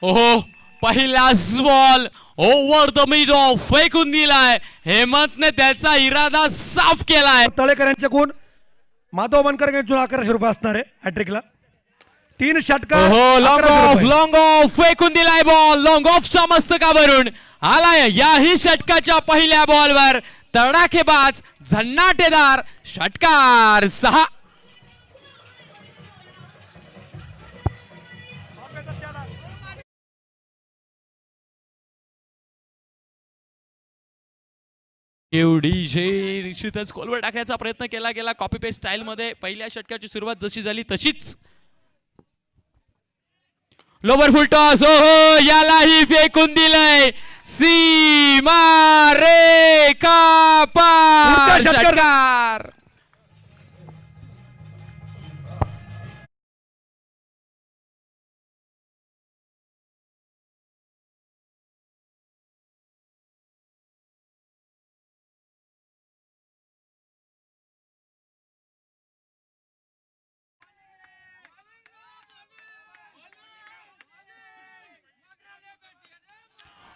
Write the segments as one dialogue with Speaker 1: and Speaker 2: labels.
Speaker 1: ओहो पहिलाच ball over the mid फेकून दिलाय. हेमंतने त्याचा इरादा साफ केलाय.
Speaker 2: तळेकर यांच्याकडून माधव बनकर यांच्याकडून 1100 रुपये असणार आहे हॅट्रिकला. 3 षटकार.
Speaker 1: लॉंग ऑफ फेकून दिलाय बॉल. लॉंग ऑफच्या मस्तकावरून आलाय. याही षटकाच्या पहिल्या बॉलवर तडाखेबाज झन्नाटेदार षटकार. 6. निश्चितच खोलवर टाकण्याचा प्रयत्न केला गेला. कॉपी पेस्ट स्टाईल मध्ये पहिल्या षटकाची सुरुवात जशी झाली तशीच. लोवर फुल टॉस. ओहो यालाही फेकून दिलंय. सीमा रेखा पार षटकार.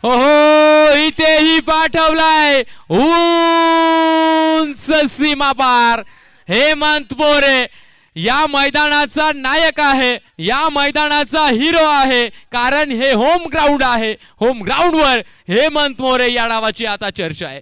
Speaker 1: ओहो इथेही पाठवलाय उंच सीमा पार. हेमंत मोरे या मैदानाचा नायक आहे. या मैदानाचा हिरो आहे. कारण हे होम ग्राउंड आहे. होम ग्राउंडवर हेमंत मोरे या नावाची आता चर्चा आहे.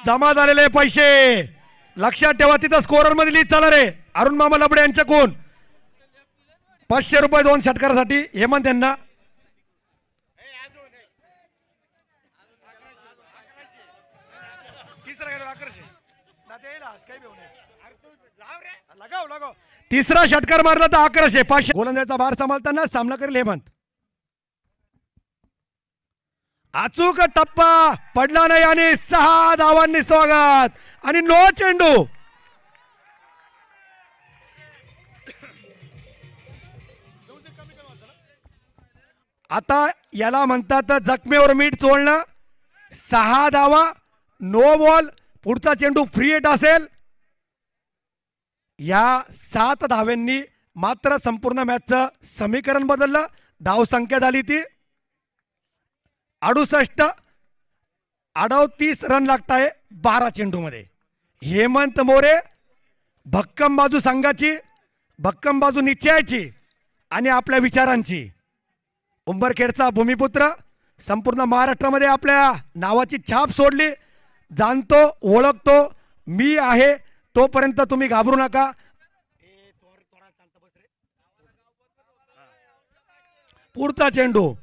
Speaker 2: जमा झालेले पैसे लक्षात ठेवा. तिथं स्कोरर मध्ये लीड चालणार आहे. अरुण मामा लबडे यांच्याकडून 500 रुपये 2 षटकारासाठी हेमंत यांना. तिसरा षटकार मारला तर 1100. 500 गोलंदाजाचा भार सांभाळताना सामना करेल हेमंत. अचूक टप्पा पडला नाही आणि 6 धावांनी स्वागत आणि नो चेंडू. आता याला म्हणतात जखमेवर मीठ चोळणं. 6 धावा नो बॉल. पुढचा चेंडू फ्री हिट असेल. या 7 धाव्यांनी मात्र संपूर्ण मॅचचं समीकरण बदललं. धावसंख्या झाली ती 68. 38 रन लागताय 12 चेंडूमध्ये. हेमंत मोरे भक्कम बाजू संघाची, भक्कम बाजू निश्चयाची आणि आपल्या विचारांची. उंबरखेडचा भूमिपुत्र संपूर्ण महाराष्ट्रामध्ये आपल्या नावाची छाप सोडली. जाणतो ओळखतो मी आहे तोपर्यंत तुम्ही घाबरू नका. पुढचा चेंडू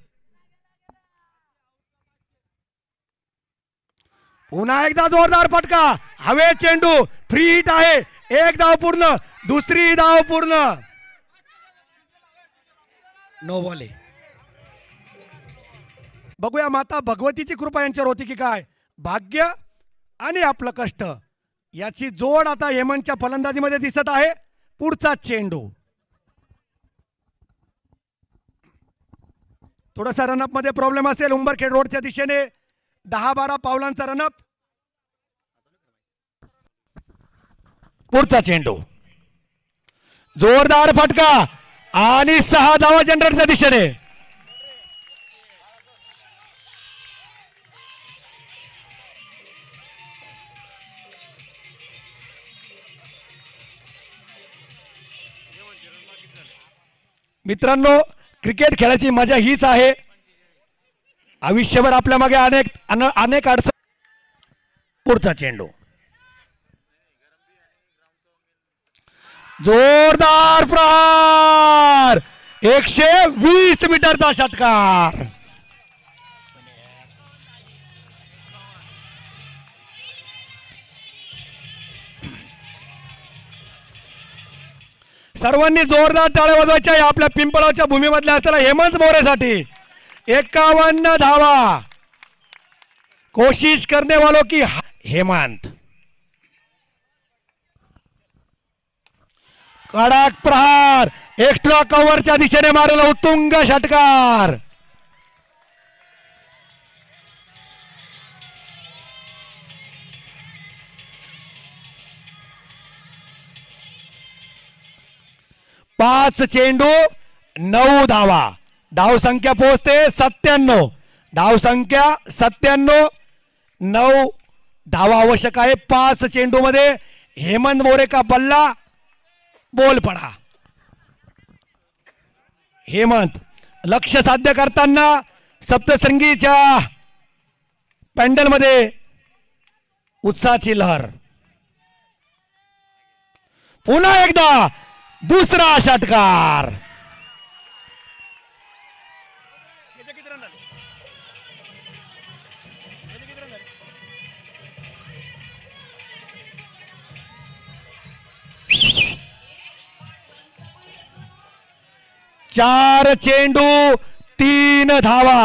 Speaker 2: पुन्हा एकदा जोरदार फटका. हवे चेंडू फ्री हिट आहे. 1 धाव पूर्ण. दुसरी धाव पूर्ण. No ball. बघूया माता भगवतीची कृपा यांच्यावर होती की काय. भाग्य आणि आपलं कष्ट याची जोड आता हेमंतच्या फलंदाजीमध्ये दिसत आहे. पुढचा चेंडू थोडासा रनअप मध्ये प्रॉब्लेम असेल. उंबरखेड रोडच्या दिशेने 10-12 पावलांचा रनअप. पुढचा चेंडू जोरदार फटका आणि 6 धावा जनरेटच्या दिशेने. मित्रांनो क्रिकेट खेळायची मजा हीच आहे. आयुष्यभर आपल्या मागे अनेक अडचण. पुढचा चेंडू जोरदार प्रहार. 120 मीटरचा षटकार. सर्वांनी जोरदार टाळ्या वाजवायच्या आपल्या पिंपळाच्या भूमीमधल्या असलेल्या हेमंत मोरेसाठी. 51 धावा. कोशिश करने वालों की हेमंत. कडक प्रहार, एक्स्ट्रा कव्हरच्या दिशेने मारलेला उत्तुंग षटकार. पाच चेंडू 9 धावा. धाव संख्या पोहोचते 97. धाव संख्या 97. 9 धावा आवश्यक आहे. 5 चेंडू मध्ये हेमंत मोरे का बल्ला बोल पडा. हेमंत लक्ष्य साध्य करताना सप्तशृंगीच्या पॅन्डल मध्ये उत्साहाची लहर. पुन्हा एकदा दुसरा षटकार. चार चेंडू 3 धावा.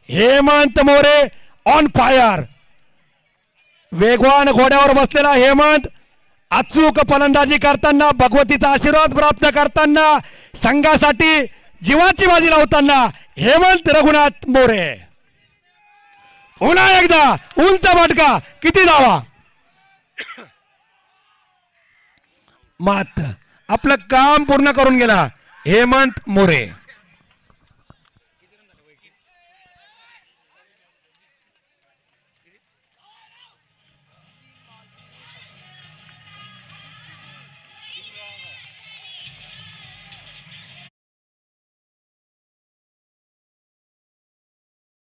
Speaker 2: Hemant More on fire. वेगवान घोड्यावर बसलेला हेमंत अचूक फलंदाजी करताना, भगवतीचा आशीर्वाद प्राप्त करताना, संघासाठी जीवाची बाजी लावताना हेमंत रघुनाथ मोरे. पुन्हा एकदा उंच फटका. किती धावा. मात्र आपलं काम पूर्ण करून गेला हेमंत मोरे.